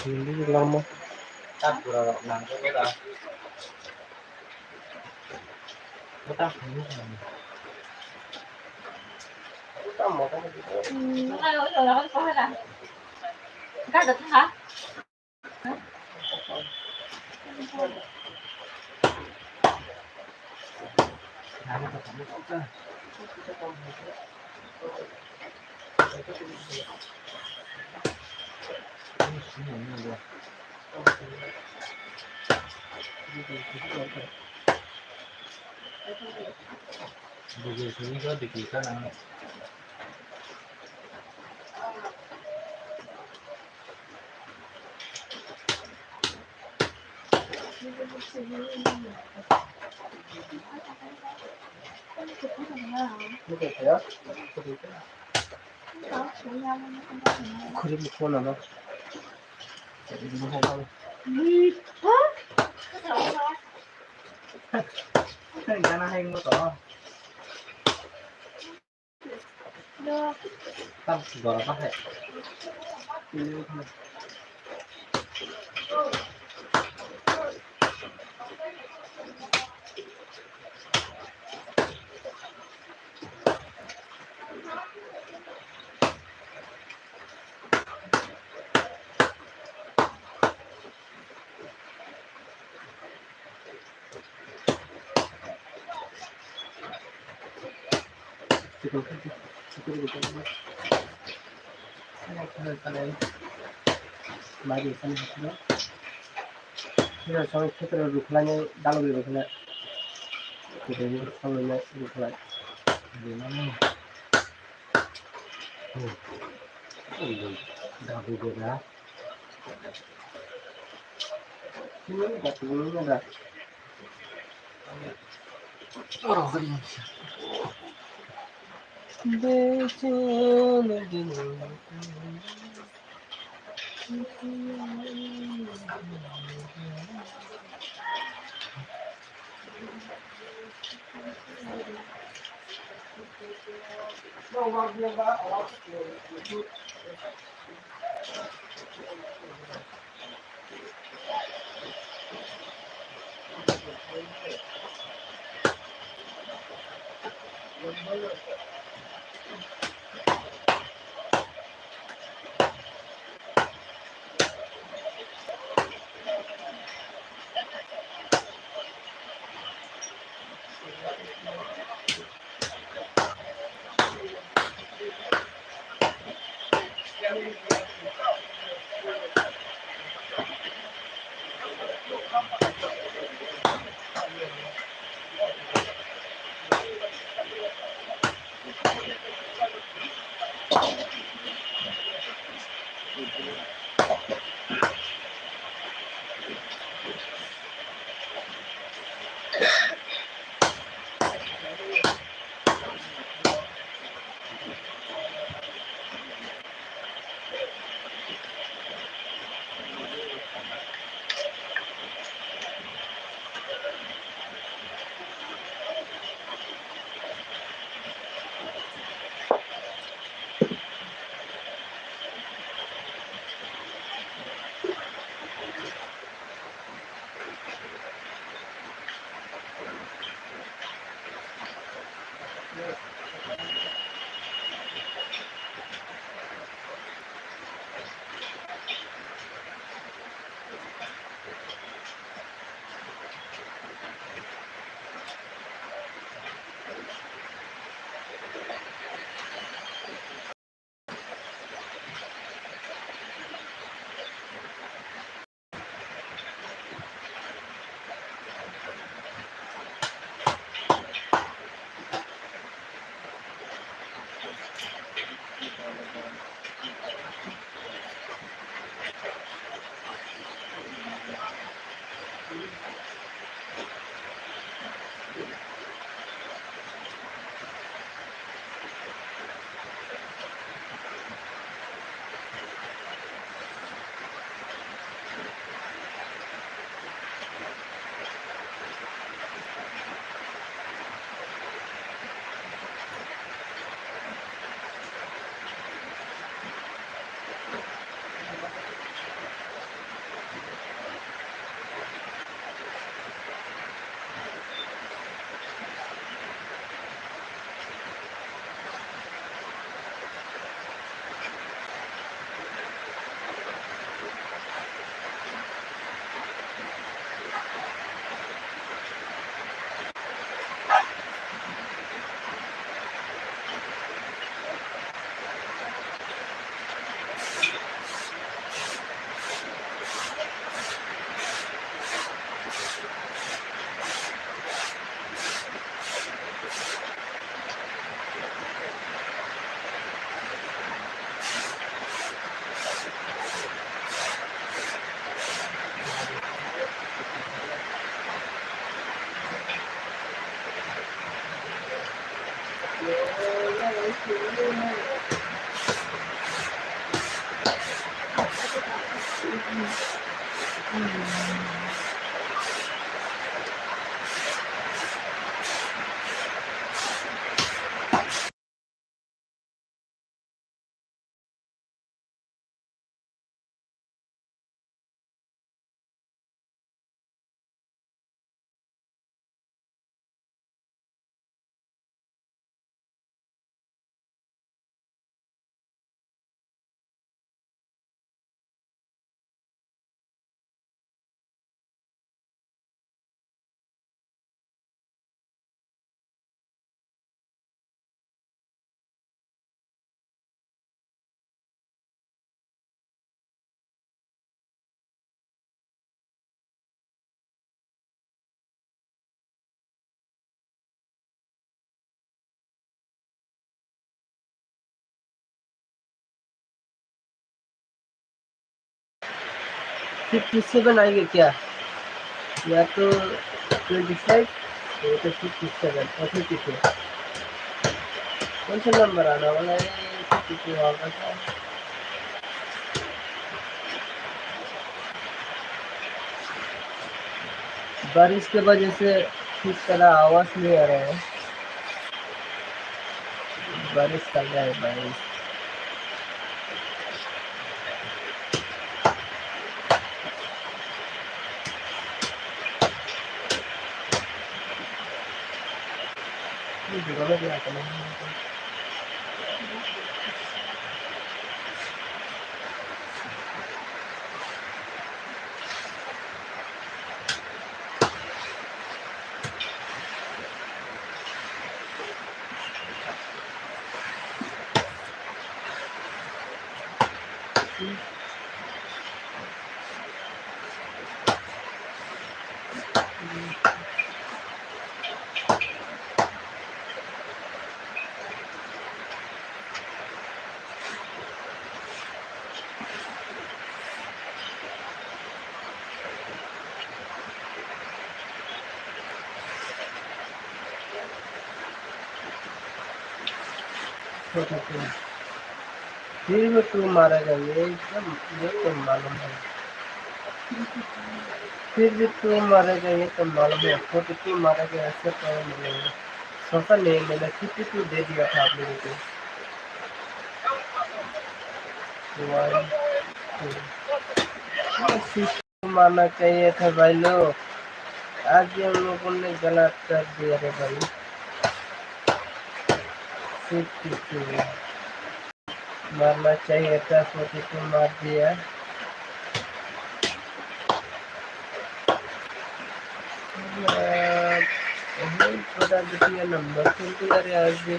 Hindi lang mo. Tapos lang ko ba? Buta. Buta mo ka dito. Wala ko pala. Kagat ha? Ano ka kami ka? Bugil sini ko dikita na. Okay kaya? Kulit mo na no? Hindi mo lang. Ganahin mo to. Tapos siguro pa eh. Siguro ko. Lagi sana sila. Sila sa क्षेत्र रुखलाने दालुले रुखला. Kita sampai रुखला. Di mana? Dabu gula. Ini enggak turun ada. Oh, kaya siya. 57 आएगी क्या, या तो 25 या तो 57 ऐसे कुछ है। कौन सा नंबर आना वाला है, 52 होगा क्या? बारिश के वजह से ठीक तरह आवाज नहीं आ रहा है। बारिश कर रहा है, बारिश। ये जगह में क्या करना है? फिर भी तू मारेगा, ये तो मालूम है। फिर भी तू मारेगा, ये तो मालूम है। 42 मारेगा, ऐसे तो मिलेगा। सोचा नहीं, मैंने 52 दे दिया था आप लोगों को। 1 2 मारना चाहिए था भाई लोग। आज भी हम लोगों ने गलत कर दिया रे भाई। 52 मारना चाहिए था, 42 मार दिया। बता दीजिए नंबर, क्योंकि यार आज भी